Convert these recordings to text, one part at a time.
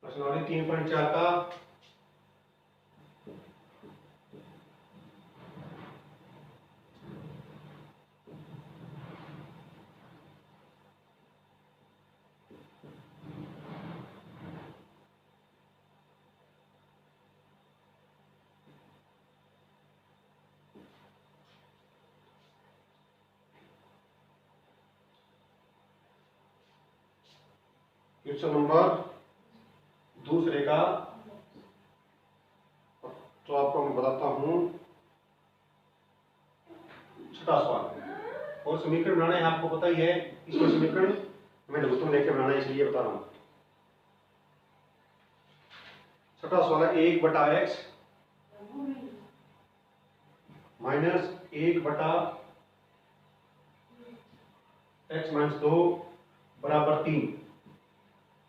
प्रश्नावली 3.4 का question number दूसरे का, तो आपको मैं बताता हूं छठा सवाल। और समीकरण बनाना है आपको पता ही है, इसमें समीकरण मैं लघुत्तम लेके बनाना है इसलिए बता रहा हूं। छठा सवाल है 1/x माइनस 1/x-2 बराबर 3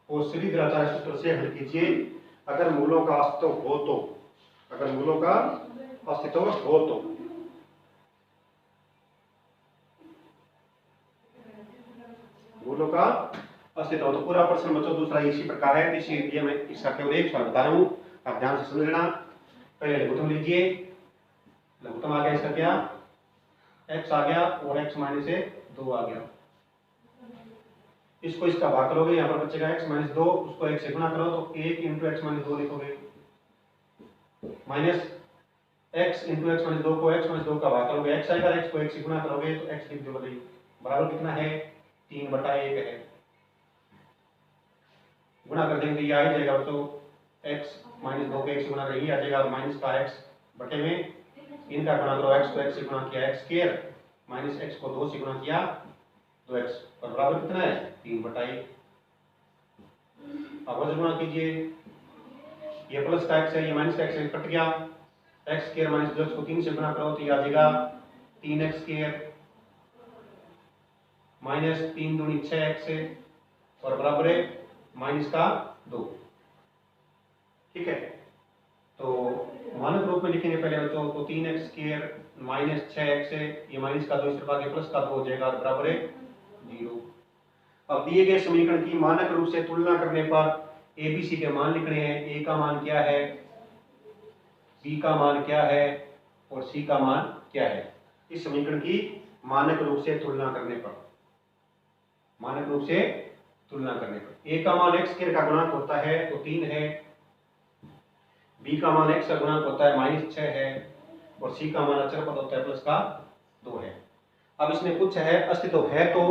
और श्रीधराचार्य सूत्र से हल कीजिए अगर मूलों का अस्तित्व हो तो। अगर मूलों का अस्तित्व हो तो मूलों का अस्तित्व हो तो पूरा प्रश्न बच्चों दूसरा इसी प्रकार है, इसीलिए मैं इसका केवल एक सवाल बता रहा हूं, आप ध्यान से समझ लेना। पहले लघुत्तम लीजिए, लघुत्तम आ गया इसका क्या, x आ गया और x माइनस से 2 आ गया। इसको इसका भाग करोगे, यहाँ पर बचेगा x-2, उसको 1 से गुणा करो तो 1 × x-2 लिखोगे, माइनस x × x-2 को x-2 का भाग करोगे, x आएगा, x को 1 से गुणा करोगे तो x लिख दोगे, बराबर कितना है 3/1 है। गुणा कर देंगे ये आ जाएगा तो x-2 के 1 से गुणा करेंगे आ जाएगा माइनस का x बटे में इनका गुणा करो, x को 1 से गुणा किया x² माइनस x को 2 से गुणा किया 2x और बराबर कितना है 3/1। अब वजन गुणा कीजिए, ये प्लस का x है, ये माइनस का x है, कट गया, x² माइनस 2x को 3 से गुणा करो तो ये आ जाएगा 3x² माइनस 3 दूनी 6x है और बराबर है माइनस का 2। ठीक है, तो मानक रूप में लिखेंगे पहले बच्चों तो 3x² माइनस 6x है, ये माइनस का 2 इस तरफ आगे प्लस का 2 हो जाएगा बराबर है 0। अब दिए गए समीकरण की मानक रूप से तुलना करने पर ABC के मान लिखने हैं, A का मान क्या है, B का मान क्या है और C का मान क्या है। इस समीकरण की मानक रूप से तुलना करने पर, मानक रूप से तुलना करने पर A का मान x² का गुणांक होता है तो 3 है, B का मान x का गुणांक होता है -6 है और C का मान अचर पद होता है प्लस का 2 है। अब इसमें कुछ है अस्तित्व है तो,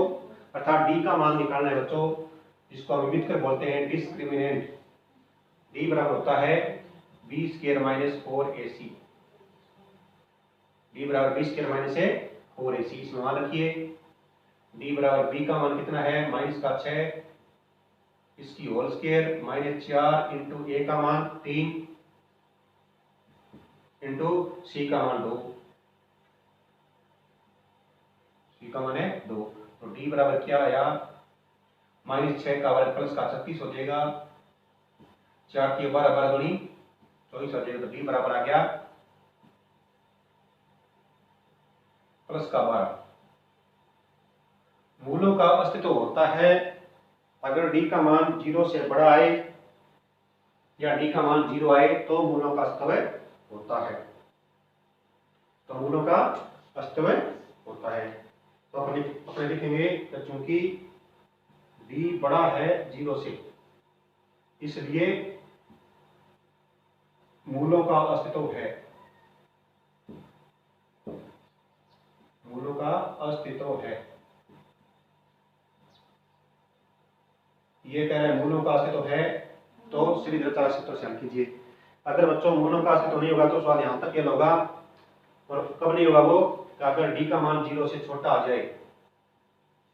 अर्थात D का मान निकालना है बच्चों, जिसको हम विविधकर बोलते हैं डिस्क्रिमिनेंट। D बराबर होता है b² - 4ac, D बराबर b² - 4ac। इसमें मान रखिए D बराबर b का मान कितना है -6, इसकी होल स्क्वायर -4 इंटू a का मान 3 इंटू c का मान 2, c का मान है 2, तो D बराबर क्या आया -6 का वर्ग प्लस का 36 हो जाएगा, 4 की 12 12 दूनी 24 हो जाएगा, तो D बराबर आ गया प्लस का 12। मूलों का अस्तित्व होता है अगर D का मान 0 से बड़ा आए या D का मान 0 आए तो मूलों का अस्तित्व होता है, तो मूलों का अस्तित्व होता है। तो अपने लिखेंगे चूंकि D बड़ा है 0 से, इसलिए मूलों का अस्तित्व है, मूलों का अस्तित्व है। ये कह रहे हैं मूलों का अस्तित्व है तो श्रीधराचार्य सूत्र से हल कीजिए। अगर बच्चों मूलों का अस्तित्व नहीं होगा तो सवाल यहां तक केवल होगा, और कब नहीं होगा वो, अगर D का मान 0 से छोटा आ जाए,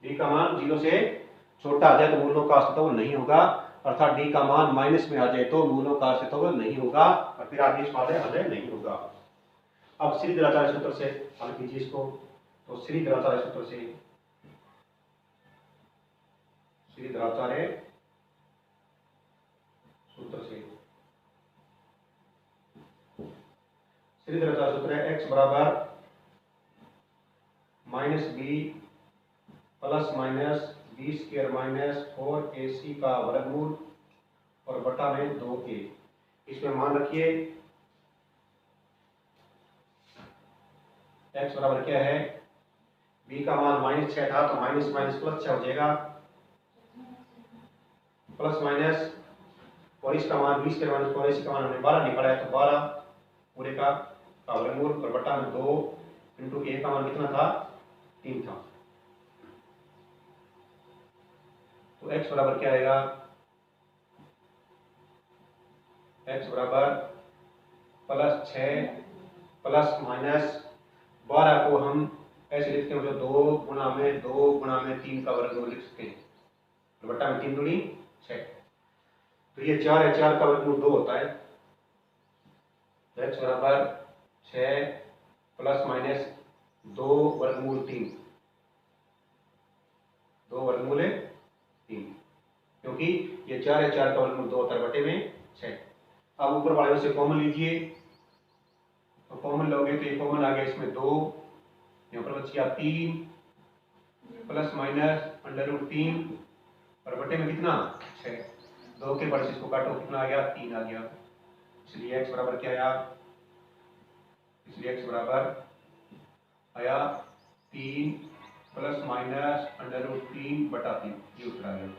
D का मान 0 से छोटा आ जाए तो मूलों का अस्तित्व नहीं होगा, अर्थात D का मान माइनस में आ जाए तो मूलों का अस्तित्व नहीं होगा और फिर आगे सवाल हल नहीं होगा। अब श्रीधराचार्य सूत्र से हल कीजिए इसको, तो श्रीधराचार्य सूत्र से, श्रीधराचार्य सूत्र से, श्रीधराचार्य सूत्र है x बराबर -b plus minus b² - 4ac का वर्गमूल और बटा में 2a। इसमें मान रखिए x बराबर क्या है, b का मान -6 था तो माइनस माइनस प्लस 6 हो जाएगा, प्लस माइनस, और इसका मान 20 के माइनस 4, इसका मान हमने 12 निकाला है तो 12 पूरे का वर्गमूल और बटा में 2 इंटू a का मान कितना था, 3 था। तो x बराबर क्या आएगा, x बराबर +6 प्लस माइनस 12 को हम ऐसे लिखते हैं जो 2 गुणा में 3 का वर्गमूल लिख सकते हैं, तो बटा में 3 दूनी 6। तो ये 4 है, 4 का वर्गमूल 2 होता है। तो x बराबर 6 प्लस माइनस 2 वर्गमूल 3, 2 वर्गमूल 3, क्योंकि ये 4 है, 4 का वर्गमूल 2 होता है, बटे में 6। अब ऊपर वाले में से कॉमन लीजिए, तो कॉमन लोगे तो ये कॉमन आ गया, इसमें 2, यहाँ पर बच गया 3 प्लस माइनस √3 और बटे में कितना 6। 2 के बड़े से इसको काटो, कितना आ गया, 3 आ गया। इसलिए x बराबर क्या आया, इसलिए x बराबर आया 3 प्लस माइनस √3 बटा 3, ये उत्तर आ गया।